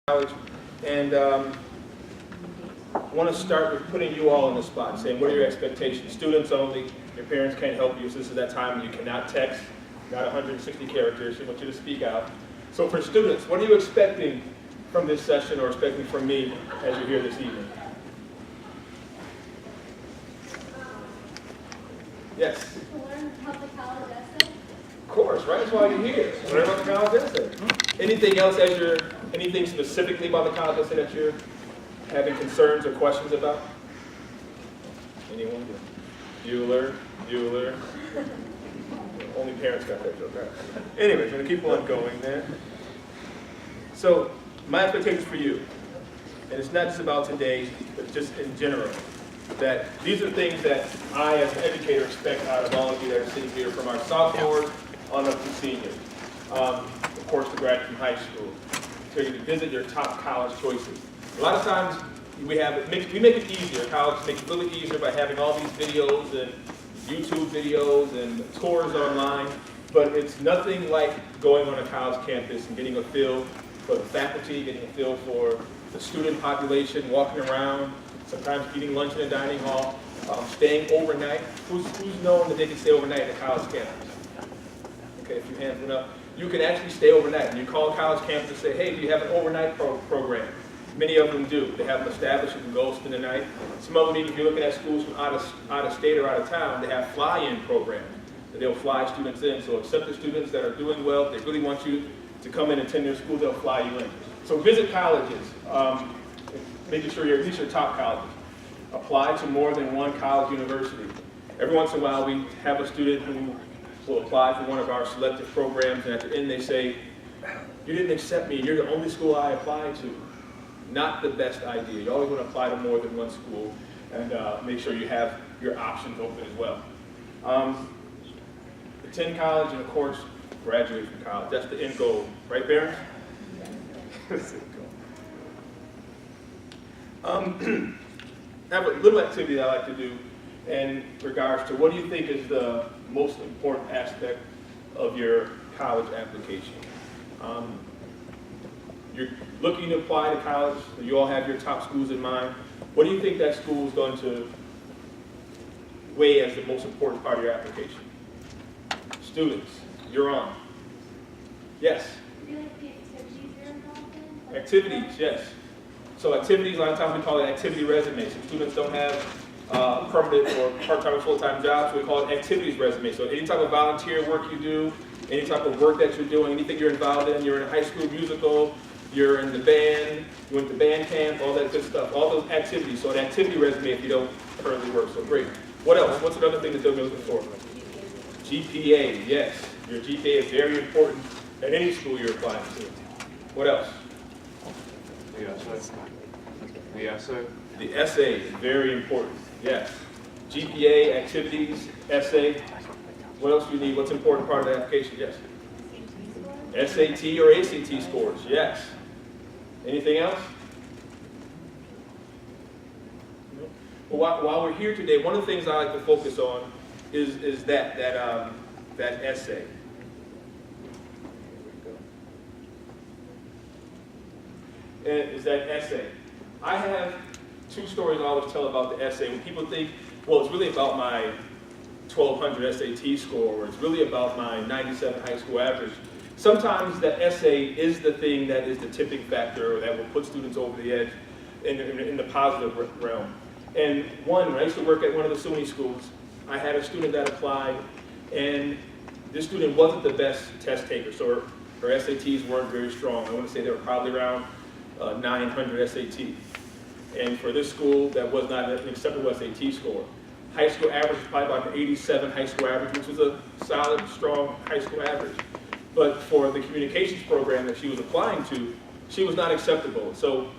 college, and want to start with putting you all in the spot, saying what are your expectations? Students only, your parents can't help you, so this is that time when you cannot text, not 160 characters, we want you to speak out. So for students, what are you expecting from this session or expecting from me as you're here this evening? Yes? To learn about the college essay. Of course, right? That's why you're here. Learn about the college essay. Anything else anything specifically about the college essay that you're having concerns or questions about? Anyone? Bueller? Only parents got that joke, right? Anyways, I'm going to keep on going there. So, my expectations for you, and it's not just about today, but just in general, that these are things that I, as an educator, expect out of all of you that are sitting here, from our sophomores on up to seniors. Of course, to graduate from high school, to visit your top college choices. A lot of times, we make it easier. College makes it really easier by having all these videos and YouTube videos and tours online, but it's nothing like going on a college campus and getting a feel for the faculty, getting a feel for the student population, walking around, sometimes eating lunch in a dining hall, staying overnight. Who's known that they can stay overnight at a college campus? Okay, a few hands went up. You can actually stay overnight. And you call a college campus and say, hey, do you have an overnight program? Many of them do. They have them established. You can go spend the night. Some of them, even if you're looking at schools from out of state or out of town, they have fly-in programs. That they'll fly students in. So accepted students that are doing well, they really want you to come in and attend their school, they'll fly you in. So visit colleges, making sure you're at least your top colleges. Apply to more than one college university. Every once in a while, we have a student who will apply for one of our selective programs, and at the end they say, you didn't accept me, you're the only school I applied to. Not the best idea. You always want to apply to more than one school, and make sure you have your options open as well. Attend college, and of course, graduate from college. That's the end goal. Right, Baron? That's the end goal. I have a little activity that I like to do in regards to what do you think is the most important aspect of your college application. You're looking to apply to college, you all have your top schools in mind. What do you think that school is going to weigh as the most important part of your application? Students, you're on. Yes? Do you like the activities you're involved in? Activities, yes. So activities, a lot of times we call it activity resume. Some students don't have permanent or part-time or full-time jobs, so we call it activities resume. So any type of volunteer work you do, any type of work that you're doing, anything you're involved in, you're in a high school musical, you're in the band, you went to band camp, all that good stuff, all those activities. So an activity resume if you don't currently work, so great. What else? What's another thing that they'll be looking for? GPA, yes. Your GPA is very important at any school you're applying to. What else? The essay. The essay is very important, yes. GPA, activities, essay. What else do you need? What's an important part of the application? Yes. SAT or ACT scores, yes. Anything else? No? Well, while we're here today, one of the things I like to focus on is that essay. Is that essay. I have two stories I always tell about the essay. When people think, well, it's really about my 1200 SAT score, or it's really about my 97 high school average. Sometimes the essay is the thing that is the tipping factor, or that will put students over the edge in the positive realm. And when I used to work at one of the SUNY schools, I had a student that applied, and this student wasn't the best test taker, so her SATs weren't very strong. I want to say they were probably around 900 SAT. And for this school, that was not an acceptable SAT score. High school average was probably about an 87 high school average, which was a solid, strong high school average. But for the communications program that she was applying to, she was not acceptable. So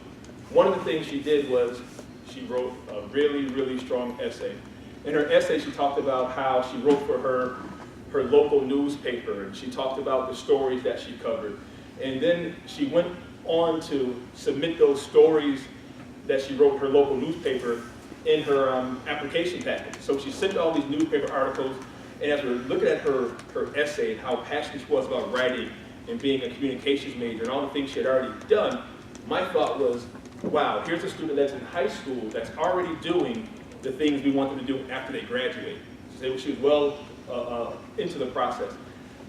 one of the things she did was she wrote a really, really strong essay. In her essay, she talked about how she wrote for her local newspaper, and she talked about the stories that she covered. And then she went on to submit those stories that she wrote her local newspaper in her application package. So she sent all these newspaper articles, and as we're looking at her essay and how passionate she was about writing and being a communications major and all the things she had already done, my thought was, wow, here's a student that's in high school that's already doing the things we want them to do after they graduate. So she was well into the process.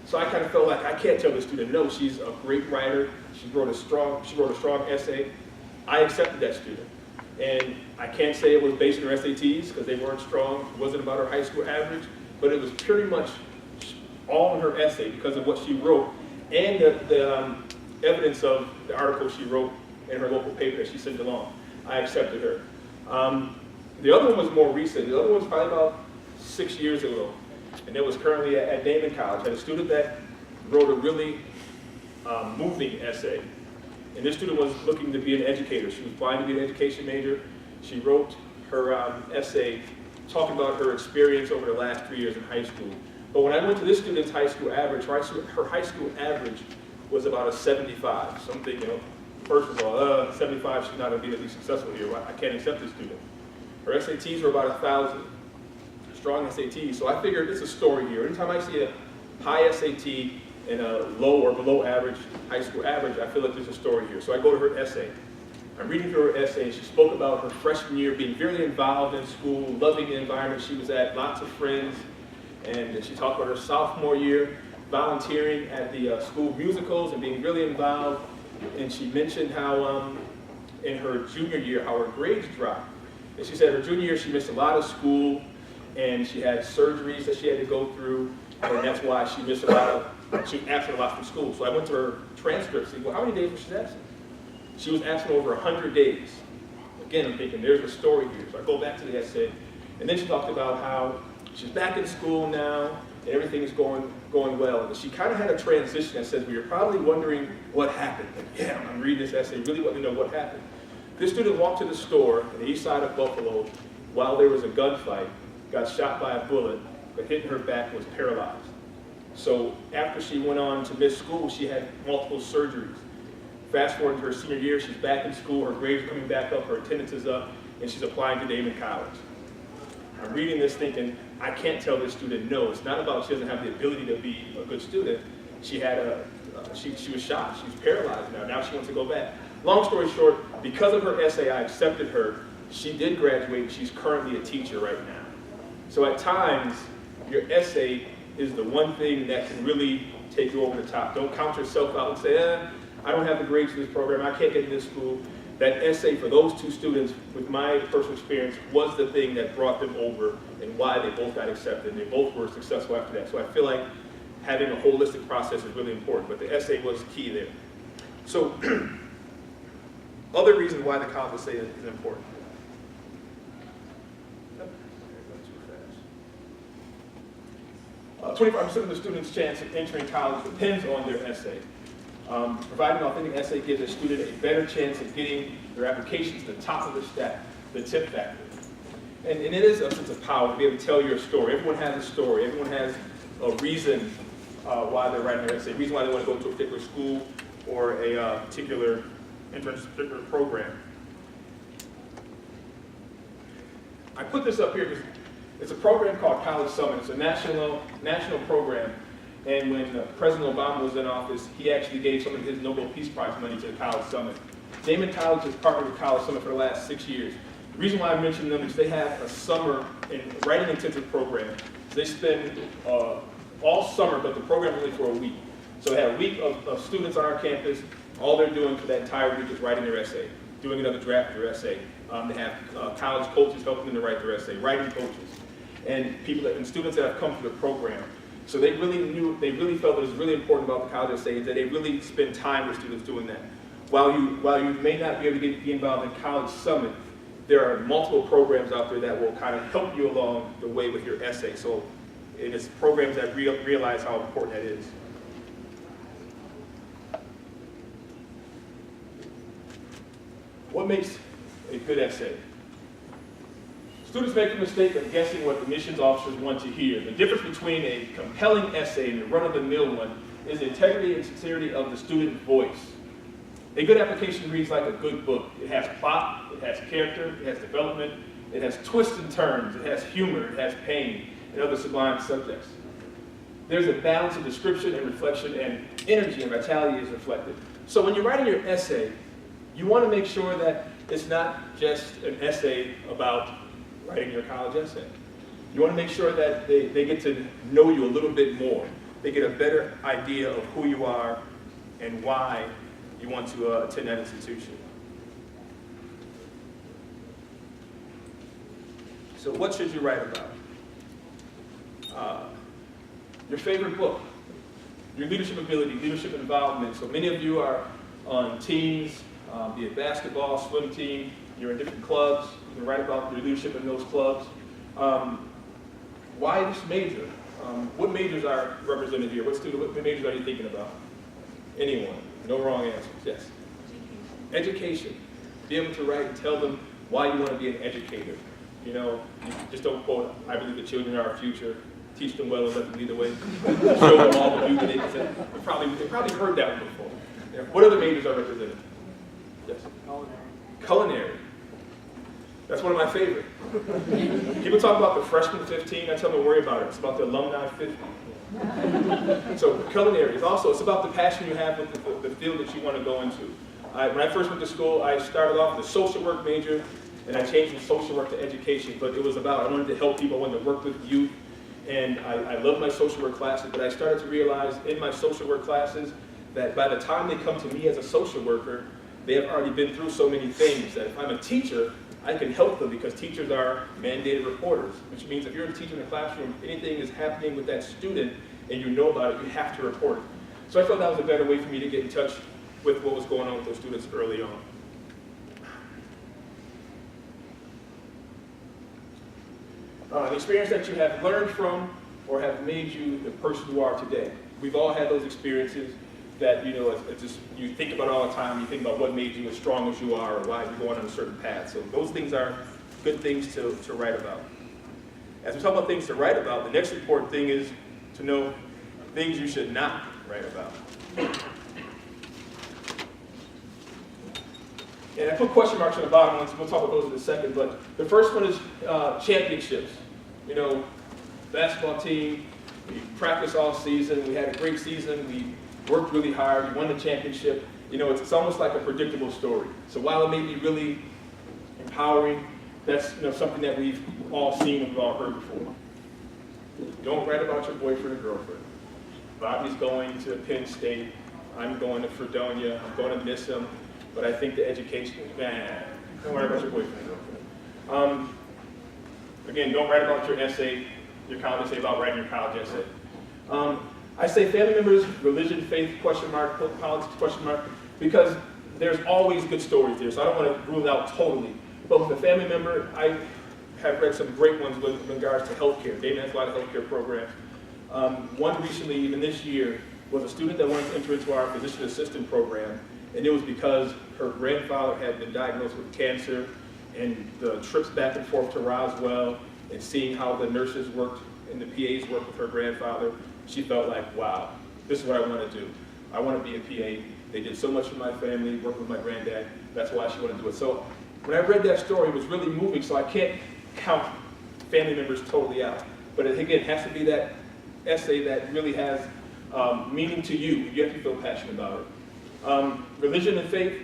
So I kind of felt like I can't tell the student no. She's a great writer. She wrote a strong essay. I accepted that student. And I can't say it was based on her SATs because they weren't strong. It wasn't about her high school average, but it was pretty much all in her essay because of what she wrote and the evidence of the article she wrote in her local paper that she sent along. I accepted her. The other one was more recent. The other one was probably about 6 years ago, and it was currently at Daemen College. I had a student that wrote a really moving essay. And this student was looking to be an educator. She was applying to be an education major. She wrote her essay talking about her experience over the last 3 years in high school. But when I went to this student's high school average, her high school average was about a 75. So I'm thinking, first of all, 75, she's not going to be at least successful here. I can't accept this student. Her SATs were about 1,000, strong SATs. So I figured it's a story here. Anytime I see a high SAT and a low or below average high school average, I feel like there's a story here. So I go to her essay. I'm reading through her essay, and she spoke about her freshman year being very involved in school, loving the environment she was at, lots of friends. And she talked about her sophomore year, volunteering at the school musicals and being really involved. And she mentioned how in her junior year, how her grades dropped. And she said her junior year, she missed a lot of school, and she had surgeries that she had to go through, and that's why she missed a lot of, she was absent a lot from school. So I went to her transcript and said, well, how many days was she absent? She was absent over 100 days. Again, I'm thinking, there's a story here. So I go back to the essay, and then she talked about how she's back in school now, and everything is going well. And she kind of had a transition that says, well, you're probably wondering what happened. And yeah, I'm reading this essay, really want to know what happened. This student walked to the store on the east side of Buffalo while there was a gunfight, got shot by a bullet, but hit in her back, was paralyzed. So after she went on to miss school, she had multiple surgeries. Fast forward to her senior year, she's back in school, her grades are coming back up, her attendance is up, and she's applying to Daemen College. I'm reading this thinking, I can't tell this student no. It's not about she doesn't have the ability to be a good student. She had she was shot, she's paralyzed now. Now she wants to go back. Long story short, because of her essay, I accepted her. She did graduate, she's currently a teacher right now. So at times, your essay is the one thing that can really take you over the top. Don't count yourself out and say, I don't have the grades for this program, I can't get into this school. That essay for those two students, with my personal experience, was the thing that brought them over and why they both got accepted. And they both were successful after that. So I feel like having a holistic process is really important, but the essay was key there. So, other reasons why the college essay is important. 25% of the students' chance of entering college depends on their essay. Providing an authentic essay gives a student a better chance of getting their application to the top of the stack, the tip factor. And it is a sense of power to be able to tell your story. Everyone has a story. Everyone has a reason why they're writing their essay, a reason why they want to go to a particular school or a particular program. I put this up here because it's a program called College Summit. It's a national program. And when President Obama was in office, he actually gave some of his Nobel Peace Prize money to the College Summit. Daemen College has partnered with College Summit for the last 6 years. The reason why I mention them is they have a summer and writing intensive program. They spend all summer, but the program is only for a week. So they have a week of students on our campus. All they're doing for that entire week is writing their essay, doing another draft of their essay. They have college coaches helping them to write their essay, writing coaches, and students that have come through the program. So they really felt it was really important about the college essay that they really spend time with students doing that. While you may not be able to be involved in College Summit, there are multiple programs out there that will kind of help you along the way with your essay. So it is programs that realize how important that is. What makes a good essay? Students make the mistake of guessing what admissions officers want to hear. The difference between a compelling essay and a run-of-the-mill one is the integrity and sincerity of the student voice. A good application reads like a good book. It has plot, it has character, it has development, it has twists and turns, it has humor, it has pain, and other sublime subjects. There's a balance of description and reflection, and energy and vitality is reflected. So when you're writing your essay, You want to make sure that it's not just an essay about writing your college essay. You want to make sure that they get to know you a little bit more. They get a better idea of who you are and why you want to attend that institution. So what should you write about? Your favorite book, your leadership ability, leadership involvement. So many of you are on teams, be it basketball, swim team, you're in different clubs. You can write about your leadership in those clubs. Why this major? What majors are represented here? What majors are you thinking about? Anyone? No wrong answers. Yes? Education. Be able to write and tell them why you want to be an educator. You know, you just don't quote, I believe the children are our future. Teach them well and let them lead the way. Show them all the beauty they can. They probably heard that one before. Yeah. What other majors are represented? Yes? Culinary. That's one of my favorite. People talk about the freshman 15, I tell them to worry about it. It's about the alumni 50. So culinary is also, it's about the passion you have with the field that you want to go into. When I first went to school, I started off with a social work major, and I changed from social work to education, but it was about, I wanted to help people, I wanted to work with youth, and I love my social work classes, but I started to realize in my social work classes that by the time they come to me as a social worker, they have already been through so many things that if I'm a teacher, I can help them because teachers are mandated reporters, which means if you're a teacher in a classroom, if anything is happening with that student and you know about it, you have to report it. So I felt that was a better way for me to get in touch with what was going on with those students early on. The experience that you have learned from or have made you the person you are today. We've all had those experiences that, you know, it's just, you think about all the time, you think about what made you as strong as you are or why you're going on a certain path. So those things are good things to write about. As we talk about things to write about, the next important thing is to know things you should not write about. And I put question marks on the bottom ones, we'll talk about those in a second, but the first one is championships. You know, basketball team, we practiced all season, we had a great season, we worked really hard, we won the championship. You know, it's almost like a predictable story. So while it may be really empowering, that's, you know, something that we've all seen and we've all heard before. Don't write about your boyfriend or girlfriend. Bobby's going to Penn State, I'm going to Fredonia, I'm going to miss him, but I think the education is bad. Don't worry about your boyfriend or girlfriend. Again, don't write about your essay, your college essay, about writing your college essay. I say family members, religion, faith, question mark, politics, question mark, because there's always good stories there, so I don't want to rule it out totally. But with a family member, I have read some great ones with regards to healthcare. Dayton has a lot of healthcare programs. One recently, even this year, was a student that wanted to enter into our physician assistant program, and it was because her grandfather had been diagnosed with cancer, and the trips back and forth to Roswell, and seeing how the nurses worked and the PAs worked with her grandfather, she felt like, wow, this is what I want to do. I want to be a PA. They did so much for my family, work with my granddad. That's why she wanted to do it. So when I read that story, it was really moving, so I can't count family members totally out. But again, it has to be that essay that really has meaning to you. You have to feel passionate about it. Religion and faith.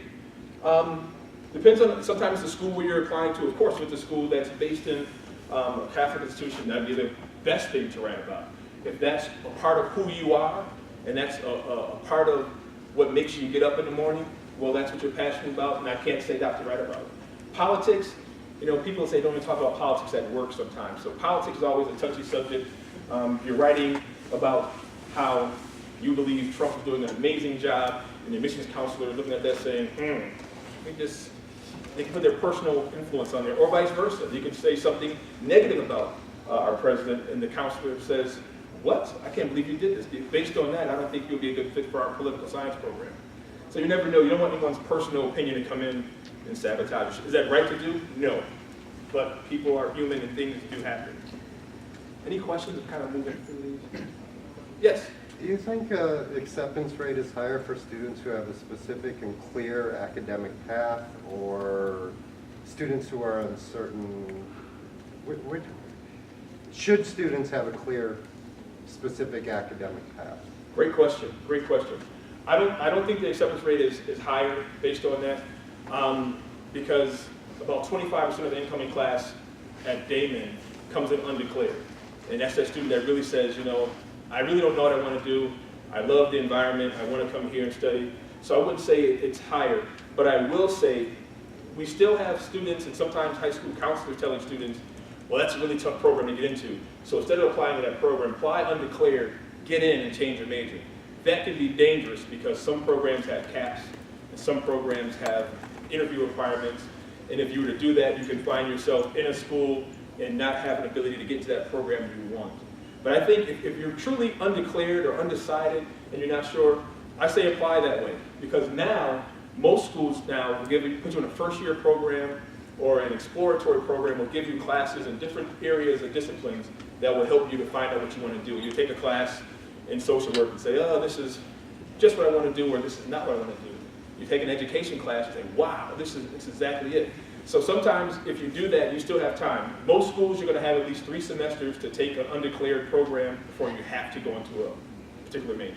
Depends on, sometimes the school where you're applying to, of course, with the school that's based in a Catholic institution, that'd be the best thing to write about. If that's a part of who you are, and that's a part of what makes you get up in the morning, well, that's what you're passionate about, and I can't say not to write about it. Politics, you know, people say don't even talk about politics at work sometimes. So politics is always a touchy subject. You're writing about how you believe Trump is doing an amazing job, and the admissions counselor is looking at that saying, they can put their personal influence on there, or vice versa. You can say something negative about our president, and the counselor says, what? I can't believe you did this. Based on that, I don't think you'll be a good fit for our political science program. So you never know. You don't want anyone's personal opinion to come in and sabotage. Is that right to do? No. But people are human and things do happen. Any questions? I'm kind of moving through these. Yes? Do you think acceptance rate is higher for students who have a specific and clear academic path, or students who are uncertain? Should students have a clear, specific academic path? Great question. Great question. I don't think the acceptance rate is higher based on that. because about 25% of the incoming class at Damon comes in undeclared. And that's that student that really says, you know, I really don't know what I want to do. I love the environment. I want to come here and study. So I wouldn't say it's higher, but I will say we still have students and sometimes high school counselors telling students, well, that's a really tough program to get into. So instead of applying to that program, apply undeclared, get in and change your major. That can be dangerous because some programs have caps and some programs have interview requirements. And if you were to do that, you can find yourself in a school and not have an ability to get to that program you want. But I think if you're truly undeclared or undecided and you're not sure, I say apply that way. Because now, most schools now will put you in a first-year program or an exploratory program will give you classes in different areas or disciplines that will help you to find out what you want to do. You take a class in social work and say, oh, this is just what I want to do, or this is not what I want to do. You take an education class and say, wow, this is exactly it. So sometimes if you do that, you still have time. Most schools, you're going to have at least 3 semesters to take an undeclared program before you have to go into a particular major.